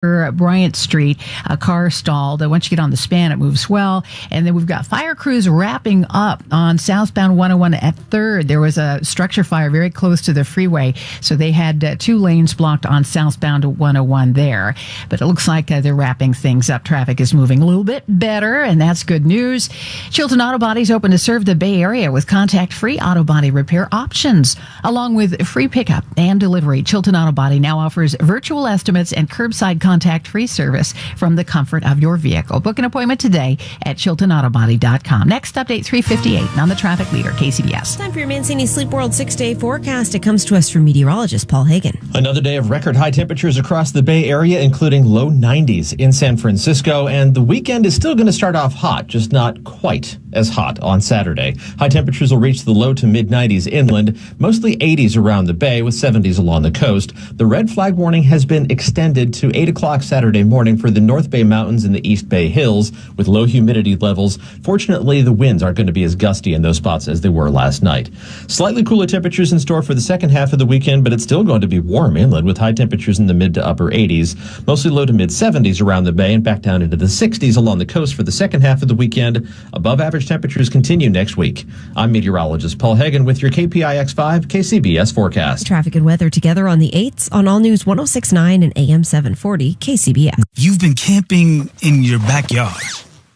Bryant Street, a car stalled. Once you get on the span, it moves well. And then we've got fire crews wrapping up on southbound 101 at 3rd. There was a structure fire very close to the freeway, so they had 2 lanes blocked on southbound 101 there. But it looks like they're wrapping things up. Traffic is moving a little bit better, and that's good news. Chilton Auto Body is open to serve the Bay Area with contact-free auto body repair options, along with free pickup and delivery. Chilton Auto Body now offers virtual estimates and curbside contact-free service from the comfort of your vehicle. Book an appointment today at ChiltonAutoBody.com. Next update, 3:58 on the traffic leader, KCBS. Time for your Mancini Sleep World 6-day forecast. It comes to us from meteorologist Paul Hagen. Another day of record high temperatures across the Bay Area, including low 90s in San Francisco. And the weekend is still going to start off hot, just not quite as hot on Saturday. High temperatures will reach the low to mid 90s inland, mostly 80s around the Bay with 70s along the coast. The red flag warning has been extended to 8 o'clock Saturday morning for the North Bay Mountains and the East Bay Hills with low humidity levels. Fortunately, the winds aren't going to be as gusty in those spots as they were last night. Slightly cooler temperatures in store for the second half of the weekend, but it's still going to be warm inland with high temperatures in the mid to upper 80s, mostly low to mid 70s around the Bay and back down into the 60s along the coast for the second half of the weekend. Above average temperatures continue next week. I'm meteorologist Paul Hagen with your KPIX5 KCBS forecast. Traffic and weather together on the 8s on All News 106.9 and AM 740 KCBS. You've been camping in your backyard,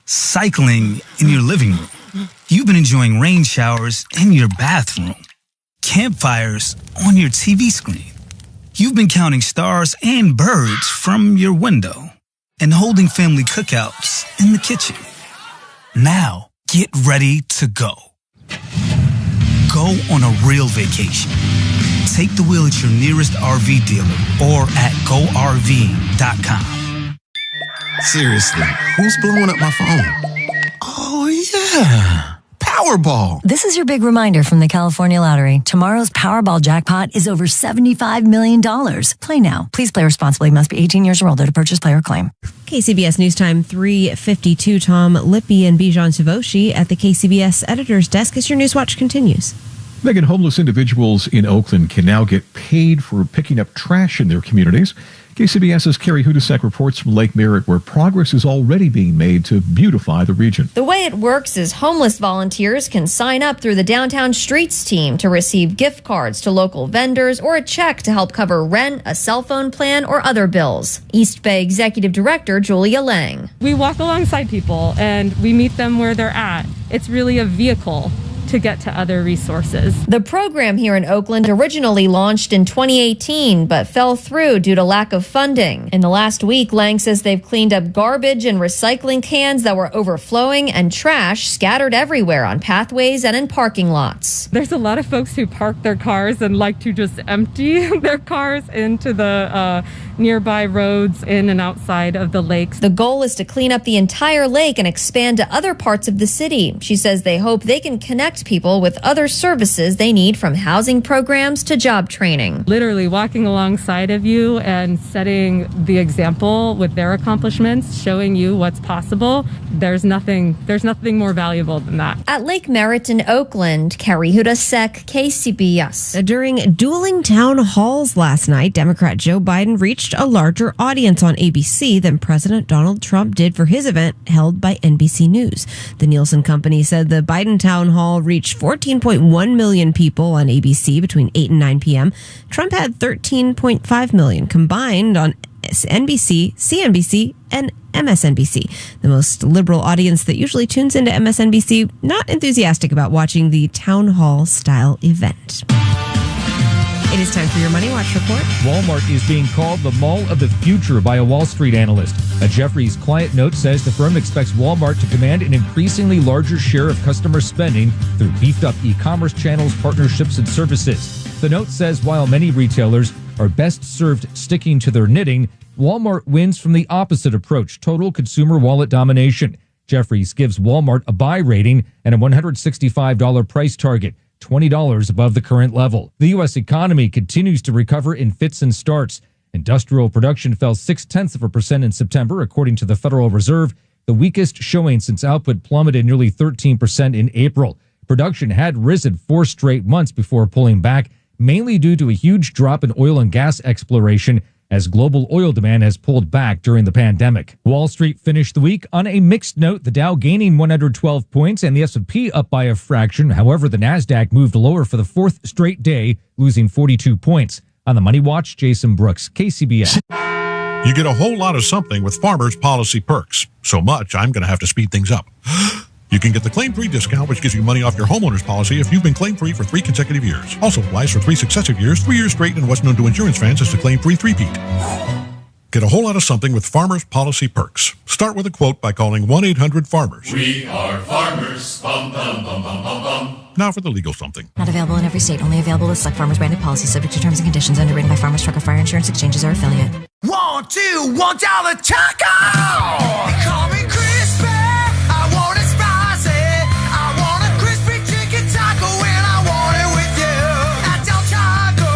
cycling in your living room. You've been enjoying rain showers in your bathroom, campfires on your TV screen. You've been counting stars and birds from your window and holding family cookouts in the kitchen. Now, get ready to go. Go on a real vacation. Take the wheel at your nearest RV dealer or at GoRVing.com. Seriously, who's blowing up my phone? Oh, yeah. Powerball. This is your big reminder from the California Lottery. Tomorrow's Powerball jackpot is over $75 million. Play now. Please play responsibly. Must be 18 years or older to purchase, play, or claim. KCBS News Time 3:52. Tom Lippy and Bijan Savoshi at the KCBS editor's desk as your Newswatch continues. Megan, homeless individuals in Oakland can now get paid for picking up trash in their communities. KCBS's Carrie Hudasek reports from Lake Merritt, where progress is already being made to beautify the region. The way it works is homeless volunteers can sign up through the Downtown Streets team to receive gift cards to local vendors or a check to help cover rent, a cell phone plan, or other bills. East Bay Executive Director Julia Lang. We walk alongside people and we meet them where they're at. It's really a vehicle to get to other resources. The program here in Oakland originally launched in 2018, but fell through due to lack of funding. In the last week, Lang says they've cleaned up garbage and recycling cans that were overflowing and trash scattered everywhere on pathways and in parking lots. There's a lot of folks who park their cars and like to just empty their cars into the nearby roads in and outside of the lakes. The goal is to clean up the entire lake and expand to other parts of the city. She says they hope they can connect people with other services they need, from housing programs to job training. Literally walking alongside of you and setting the example with their accomplishments, showing you what's possible. There's nothing more valuable than that. At Lake Merritt in Oakland, Carrie Hudasek, KCBS. During dueling town halls last night, Democrat Joe Biden reached a larger audience on ABC than President Donald Trump did for his event held by NBC News. The Nielsen Company said the Biden town hall reached 14.1 million people on ABC between 8 and 9 p.m. Trump had 13.5 million combined on NBC, CNBC, and MSNBC. The most liberal audience that usually tunes into MSNBC, not enthusiastic about watching the town hall style event. It is time for your Money Watch report. Walmart is being called the mall of the future by a Wall Street analyst. A Jefferies client note says the firm expects Walmart to command an increasingly larger share of customer spending through beefed up e-commerce channels, partnerships, and services. The note says while many retailers are best served sticking to their knitting, Walmart wins from the opposite approach, total consumer wallet domination. Jefferies gives Walmart a buy rating and a $165 price target, $20 above the current level. The U.S. economy continues to recover in fits and starts. Industrial production fell 0.6% in September, according to the Federal Reserve, the weakest showing since output plummeted nearly 13% in April. Production had risen 4 straight months before pulling back, mainly due to a huge drop in oil and gas exploration as global oil demand has pulled back during the pandemic. Wall Street finished the week on a mixed note, the Dow gaining 112 points and the S&P up by a fraction. However, the Nasdaq moved lower for the fourth straight day, losing 42 points. On the Money Watch, Jason Brooks, KCBS. You get a whole lot of something with Farmers Policy Perks. So much, I'm going to have to speed things up. You can get the claim-free discount, which gives you money off your homeowner's policy if you've been claim-free for 3 consecutive years. Also applies for 3 successive years, 3 years straight, and what's known to insurance fans as the claim-free three-peat. Get a whole lot of something with Farmers Policy Perks. Start with a quote by calling 1-800-FARMERS. We are farmers. Bum, bum, bum, bum, bum, bum. Now for the legal something. Not available in every state. Only available with select Farmers branded policies, subject to terms and conditions. Underwritten by Farmers Truck or Fire Insurance Exchanges or affiliate. $1, $2, $1 taco! They call me crispy. I want it spicy. I want a crispy chicken taco and I want it with you. At Del Taco,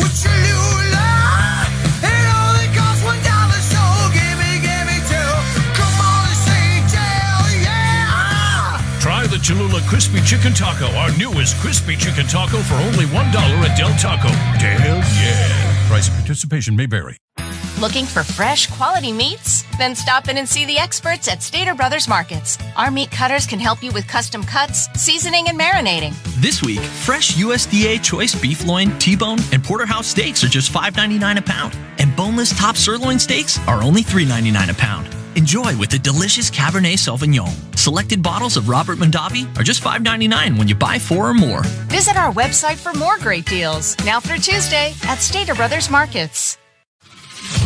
with Cholula. It only costs $1, so give me two. Come on and say Del, yeah! Try the Cholula Crispy Chicken Taco, our newest crispy chicken taco for only $1 at Del Taco. Del, yeah. Price and participation may vary. Looking for fresh, quality meats? Then stop in and see the experts at Stater Brothers Markets. Our meat cutters can help you with custom cuts, seasoning, and marinating. This week, fresh USDA choice beef loin, T-bone, and porterhouse steaks are just $5.99 a pound. And boneless top sirloin steaks are only $3.99 a pound. Enjoy with the delicious Cabernet Sauvignon. Selected bottles of Robert Mondavi are just $5.99 when you buy 4 or more. Visit our website for more great deals. Now through Tuesday at Stater Brothers Markets.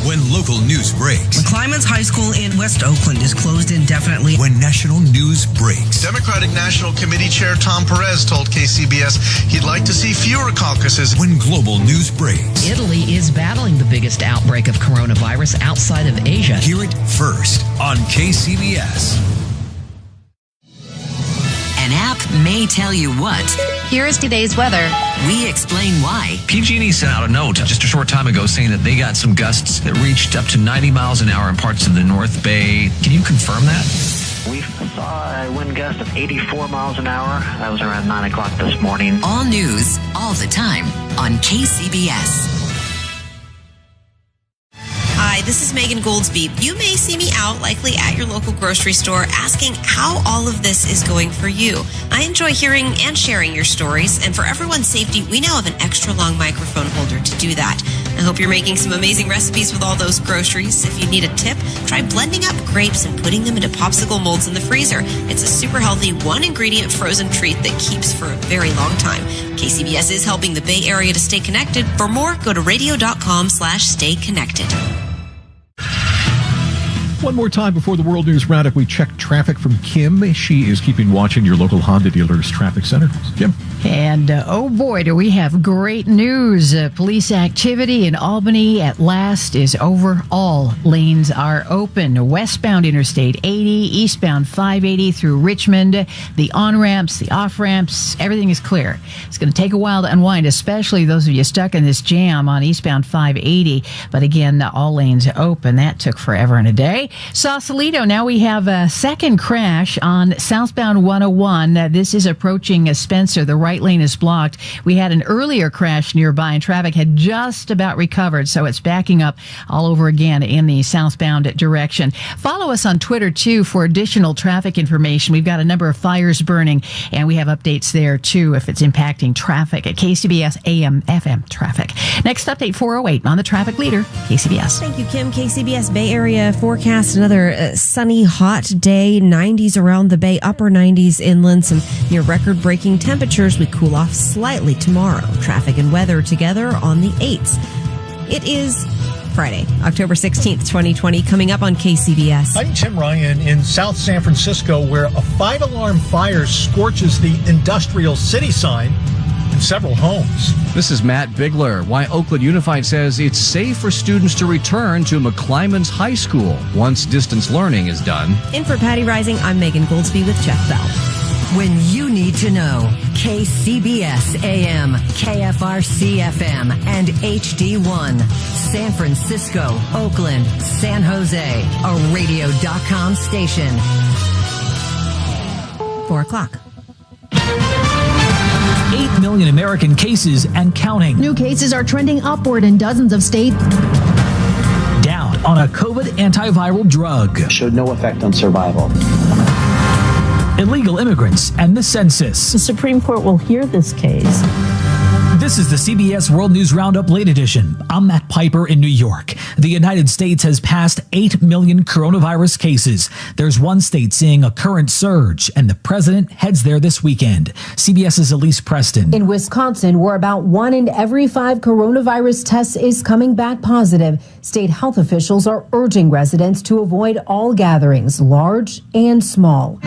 When local news breaks. McClymonds High School in West Oakland is closed indefinitely. When national news breaks. Democratic National Committee Chair Tom Perez told KCBS he'd like to see fewer caucuses. When global news breaks. Italy is battling the biggest outbreak of coronavirus outside of Asia. Hear it first on KCBS. An app may tell you what. Here is today's weather. We explain why. PG&E sent out a note just a short time ago saying that they got some gusts that reached up to 90 miles an hour in parts of the North Bay. Can you confirm that? We saw a wind gust of 84 miles an hour. That was around 9 o'clock this morning. All news, all the time on KCBS. Hi, this is Megan Goldsby. You may see me out, likely at your local grocery store, asking how all of this is going for you. I enjoy hearing and sharing your stories, and for everyone's safety, we now have an extra long microphone holder to do that. I hope you're making some amazing recipes with all those groceries. If you need a tip, try blending up grapes and putting them into popsicle molds in the freezer. It's a super healthy, one-ingredient frozen treat that keeps for a very long time. KCBS is helping the Bay Area to stay connected. For more, go to radio.com/stay connected. One more time before the World News Roundup, we check traffic from Kim. She is keeping watch in your local Honda dealer's traffic center. Kim? And oh boy, do we have great news. Police activity in Albany at last is over. All lanes are open. Westbound Interstate 80, eastbound 580 through Richmond. The on-ramps, the off-ramps, everything is clear. It's going to take a while to unwind, especially those of you stuck in this jam on eastbound 580. But again, all lanes open. That took forever and a day. Sausalito, now we have a second crash on southbound 101. This is approaching Spencer. The right lane is blocked. We had an earlier crash nearby and traffic had just about recovered, so it's backing up all over again in the southbound direction. Follow us on Twitter, too, for additional traffic information. We've got a number of fires burning, and we have updates there, too, if it's impacting traffic at KCBS AM FM Traffic. Next update, 4:08 on the traffic leader, KCBS. Thank you, Kim. KCBS Bay Area forecast. Another sunny, hot day, 90s around the Bay, upper 90s inland, some near record-breaking temperatures. We cool off slightly tomorrow. Traffic and weather together on the 8th. It is Friday, October 16th, 2020, coming up on KCBS. I'm Tim Ryan in South San Francisco, where a 5-alarm fire scorches the industrial city sign in several homes. This is Matt Bigler. Why Oakland Unified says it's safe for students to return to McClymonds High School once distance learning is done. In for Patty Rising, I'm Megan Goldsby with Jeff Bell. When you need to know, KCBS AM, KFRC FM, and HD1. San Francisco, Oakland, San Jose, a radio.com station. 4 o'clock. 8 million American cases and counting. New cases are trending upward in dozens of states. on a COVID antiviral drug. Showed no effect on survival. Illegal immigrants and the census. The Supreme Court will hear this case. This is the CBS World News Roundup Late Edition. I'm Matt Piper in New York. The United States has passed 8 million coronavirus cases. There's one state seeing a current surge, and the president heads there this weekend. CBS's Elise Preston. In Wisconsin, where about 1 in every 5 coronavirus tests is coming back positive, state health officials are urging residents to avoid all gatherings, large and small.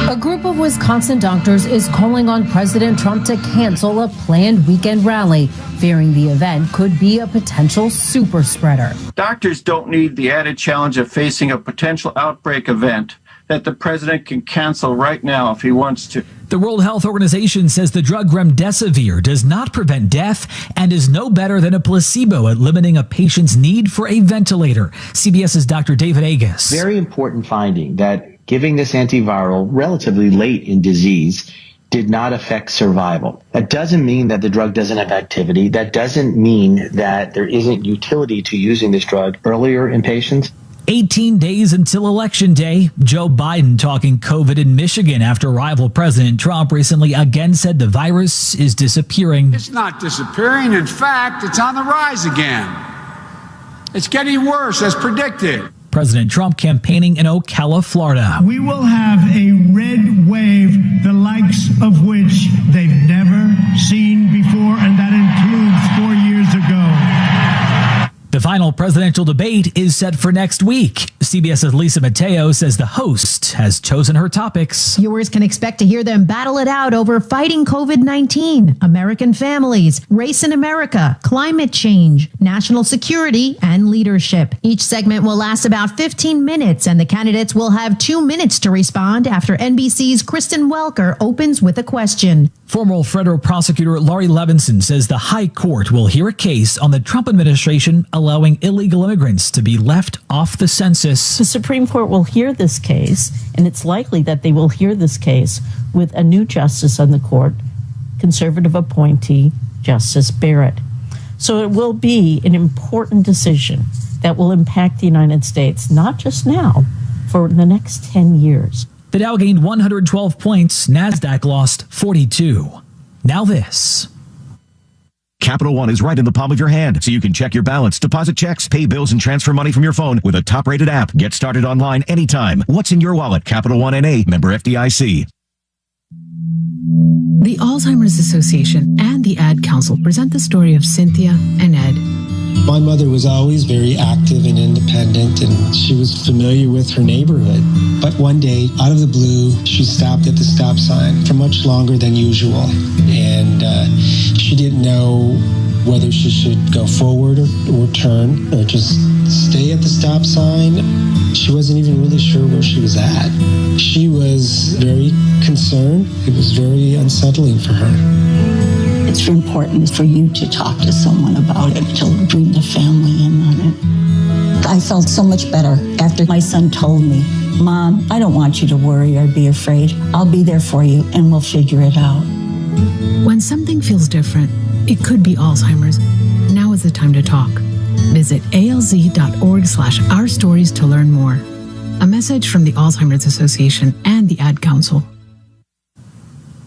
A group of Wisconsin doctors is calling on President Trump to cancel a planned weekend rally, fearing the event could be a potential super spreader. Doctors don't need the added challenge of facing a potential outbreak event that the president can cancel right now if he wants to. The World Health Organization says the drug remdesivir does not prevent death and is no better than a placebo at limiting a patient's need for a ventilator. CBS's Dr. David Agus. Very important finding that giving this antiviral relatively late in disease did not affect survival. That doesn't mean that the drug doesn't have activity. That doesn't mean that there isn't utility to using this drug earlier in patients. 18 days until Election Day. Joe Biden talking COVID in Michigan after rival President Trump recently again said the virus is disappearing. It's not disappearing. In fact, it's on the rise again. It's getting worse as predicted. President Trump campaigning in Ocala, Florida. We will have a red wave, the likes of which they've never seen before, and that includes 4 years ago. The final presidential debate is set for next week. CBS's Lisa Mateo says the host has chosen her topics. Viewers can expect to hear them battle it out over fighting COVID-19, American families, race in America, climate change, national security, and leadership. Each segment will last about 15 minutes, and the candidates will have 2 minutes to respond after NBC's Kristen Welker opens with a question. Former federal prosecutor Laurie Levinson says the High Court will hear a case on the Trump administration allowing illegal immigrants to be left off the census. The Supreme Court will hear this case, and it's likely that they will hear this case with a new justice on the court, conservative appointee Justice Barrett. So it will be an important decision that will impact the United States, not just now, for the next 10 years. The Dow gained 112 points. NASDAQ lost 42. Now this. Capital One is right in the palm of your hand, so you can check your balance, deposit checks, pay bills, and transfer money from your phone with a top-rated app. Get started online anytime. What's in your wallet? Capital One N.A., member FDIC. The Alzheimer's Association and the Ad Council present the story of Cynthia and Ed. My mother was always very active and independent, and she was familiar with her neighborhood. But one day, out of the blue, she stopped at the stop sign for much longer than usual. And she didn't know whether she should go forward or turn or just stay at the stop sign. She wasn't even really sure where she was at. She was very concerned. It was very unsettling for her. It's important for you to talk to someone about it, to bring the family in on it. I felt so much better after my son told me, Mom, I don't want you to worry or be afraid. I'll be there for you and we'll figure it out. When something feels different, it could be Alzheimer's. Now is the time to talk. Visit alz.org/ourstories to learn more. A message from the Alzheimer's Association and the Ad Council.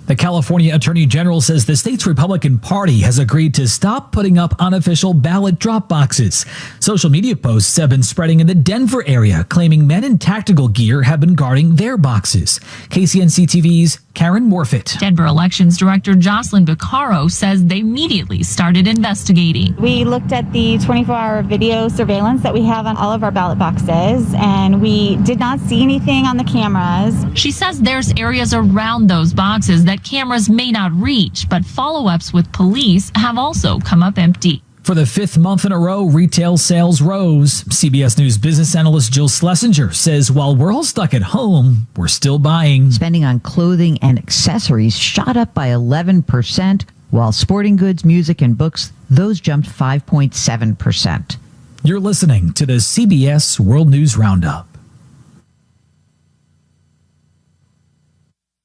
The California Attorney General says the state's Republican Party has agreed to stop putting up unofficial ballot drop boxes. Social media posts have been spreading in the Denver area, claiming men in tactical gear have been guarding their boxes. KCNC TV's Karen Morfitt. Denver Elections Director Jocelyn Beccaro says they immediately started investigating. We looked at the 24-hour video surveillance that we have on all of our ballot boxes, and we did not see anything on the cameras. She says there's areas around those boxes that cameras may not reach, but follow-ups with police have also come up empty. For the 5th month in a row, retail sales rose. CBS News business analyst Jill Schlesinger says while we're all stuck at home, we're still buying. Spending on clothing and accessories shot up by 11%, while sporting goods, music, and books, those jumped 5.7%. You're listening to the CBS World News Roundup.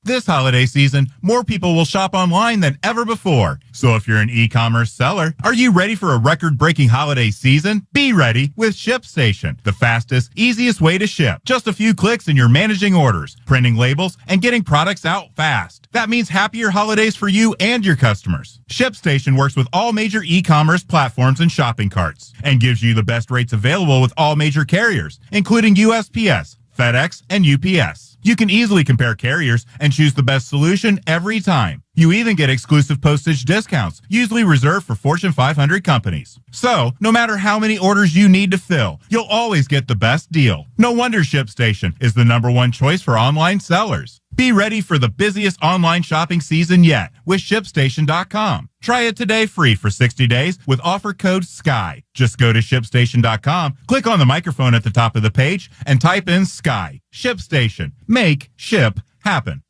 This holiday season, more people will shop online than ever before. So if you're an e-commerce seller, are you ready for a record-breaking holiday season? Be ready with ShipStation, the fastest, easiest way to ship. Just a few clicks and you're managing orders, printing labels, and getting products out fast. That means happier holidays for you and your customers. ShipStation works with all major e-commerce platforms and shopping carts and gives you the best rates available with all major carriers, including USPS, FedEx, and UPS. You can easily compare carriers and choose the best solution every time. You even get exclusive postage discounts, usually reserved for Fortune 500 companies. So, no matter how many orders you need to fill, you'll always get the best deal. No wonder ShipStation is the #1 choice for online sellers. Be ready for the busiest online shopping season yet with ShipStation.com. Try it today free for 60 days with offer code SKY. Just go to ShipStation.com, click on the microphone at the top of the page, and type in SKY. ShipStation. Make ship happen.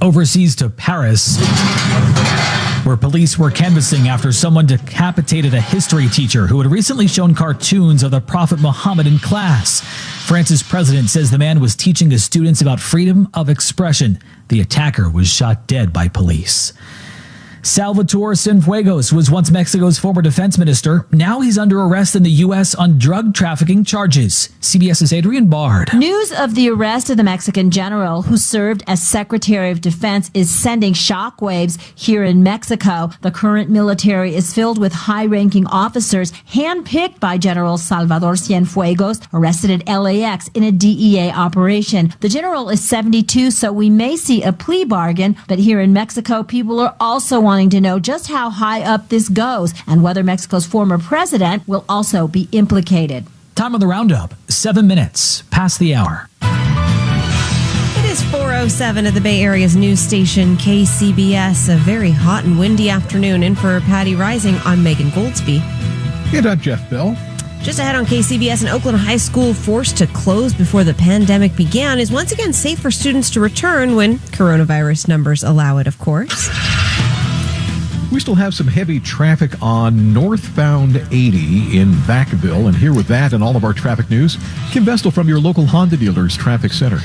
Overseas to Paris, where police were canvassing after someone decapitated a history teacher who had recently shown cartoons of the Prophet Muhammad in class. France's president says the man was teaching his students about freedom of expression. The attacker was shot dead by police. Salvatore Cienfuegos was once Mexico's former defense minister. Now he's under arrest in the U.S. on drug trafficking charges. CBS's Adrian Bard. News of the arrest of the Mexican general who served as Secretary of Defense is sending shockwaves here in Mexico. The current military is filled with high-ranking officers handpicked by General Salvador Cienfuegos, arrested at LAX in a DEA operation. The general is 72, so we may see a plea bargain, but here in Mexico, people are also wanting to know just how high up this goes and whether Mexico's former president will also be implicated. Time on the roundup, 7 minutes past the hour. It is 4:07 at the Bay Area's news station, KCBS. A very hot and windy afternoon. In for Patty Rising, I'm Megan Goldsby. And I'm Jeff Bell. Just ahead on KCBS, an Oakland high school forced to close before the pandemic began is once again safe for students to return when coronavirus numbers allow it, of course. We still have some heavy traffic on northbound 80 in Vacaville. And here with that and all of our traffic news, Kim Vestal from your local Honda dealers traffic center.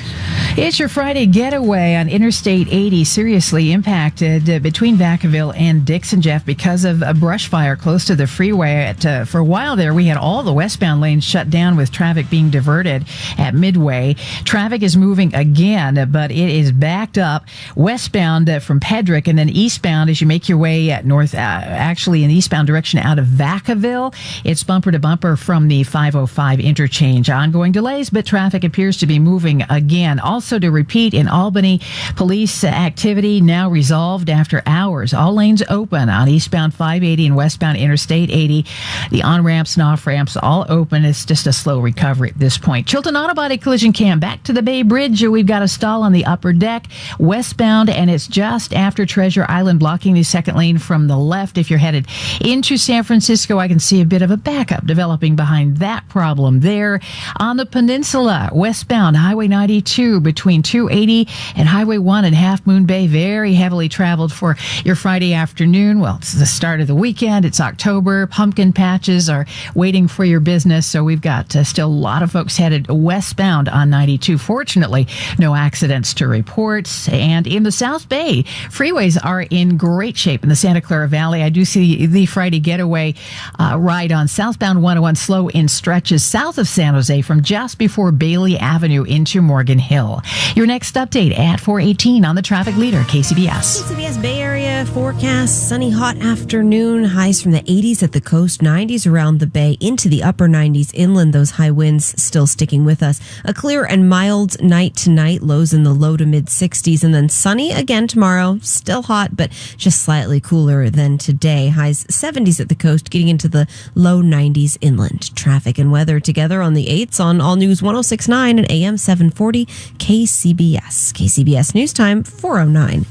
It's your Friday getaway on Interstate 80, seriously impacted between Vacaville and Dixon, Jeff, because of a brush fire close to the freeway. For a while there, we had all the westbound lanes shut down with traffic being diverted at Midway. Traffic is moving again, but it is backed up westbound from Pedrick, and then eastbound as you make your way north, actually in the eastbound direction out of Vacaville. It's bumper to bumper from the 505 interchange. Ongoing delays, but traffic appears to be moving again. Also to repeat, in Albany, police activity now resolved after hours. All lanes open on eastbound 580 and westbound Interstate 80. The on-ramps and off-ramps all open. It's just a slow recovery at this point. Chilton Auto Body Collision Cam back to the Bay Bridge. We've got a stall on the upper deck westbound, and it's just after Treasure Island, blocking the second lane from the left. If you're headed into San Francisco, I can see a bit of a backup developing behind that problem there. On the peninsula, westbound Highway 92 between 280 and Highway 1 and Half Moon Bay, very heavily traveled for your Friday afternoon. Well, it's the start of the weekend. It's October. Pumpkin patches are waiting for your business, so we've got still a lot of folks headed westbound on 92. Fortunately, no accidents to report. And in the South Bay, freeways are in great shape in the Santa Clara Valley. I do see the Friday getaway ride on southbound 101 slow in stretches south of San Jose from just before Bailey Avenue into Morgan Hill. Your next update at 4:18 on the traffic leader, KCBS. KCBS Bay Area forecast, sunny, hot afternoon. Highs from the 80s at the coast, 90s around the bay, into the upper 90s inland. Those high winds still sticking with us. A clear and mild night tonight, lows in the low to mid 60s, and then sunny again tomorrow. Still hot, but just slightly cooler than today. Highs 70s at the coast, getting into the low 90s inland. Traffic and weather together on the 8s on All News 106.9 and AM 740 KCBS. KCBS News Time, 4:09.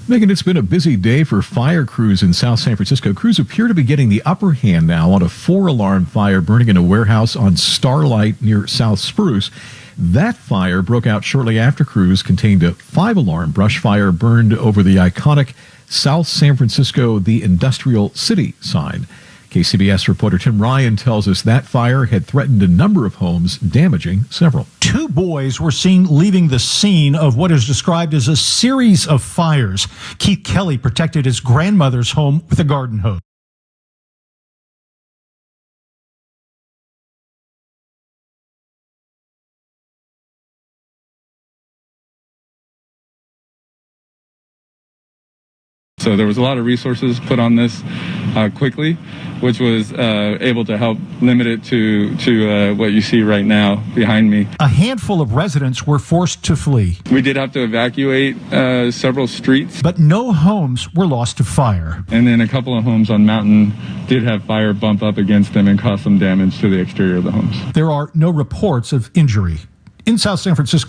Megan, it's been a busy day for fire crews in South San Francisco. Crews appear to be getting the upper hand now on a 4-alarm fire burning in a warehouse on Starlight near South Spruce. That fire broke out shortly after crews contained a 5-alarm brush fire burned over the iconic South San Francisco, the Industrial City sign. KCBS reporter Tim Ryan tells us that fire had threatened a number of homes, damaging several. 2 boys were seen leaving the scene of what is described as a series of fires. Keith Kelly protected his grandmother's home with a garden hose. So there was a lot of resources put on this quickly, which was able to help limit it to what you see right now behind me. A handful of residents were forced to flee. We did have to evacuate several streets. But no homes were lost to fire. And then a couple of homes on Mountain did have fire bump up against them and cause some damage to the exterior of the homes. There are no reports of injury. In South San Francisco.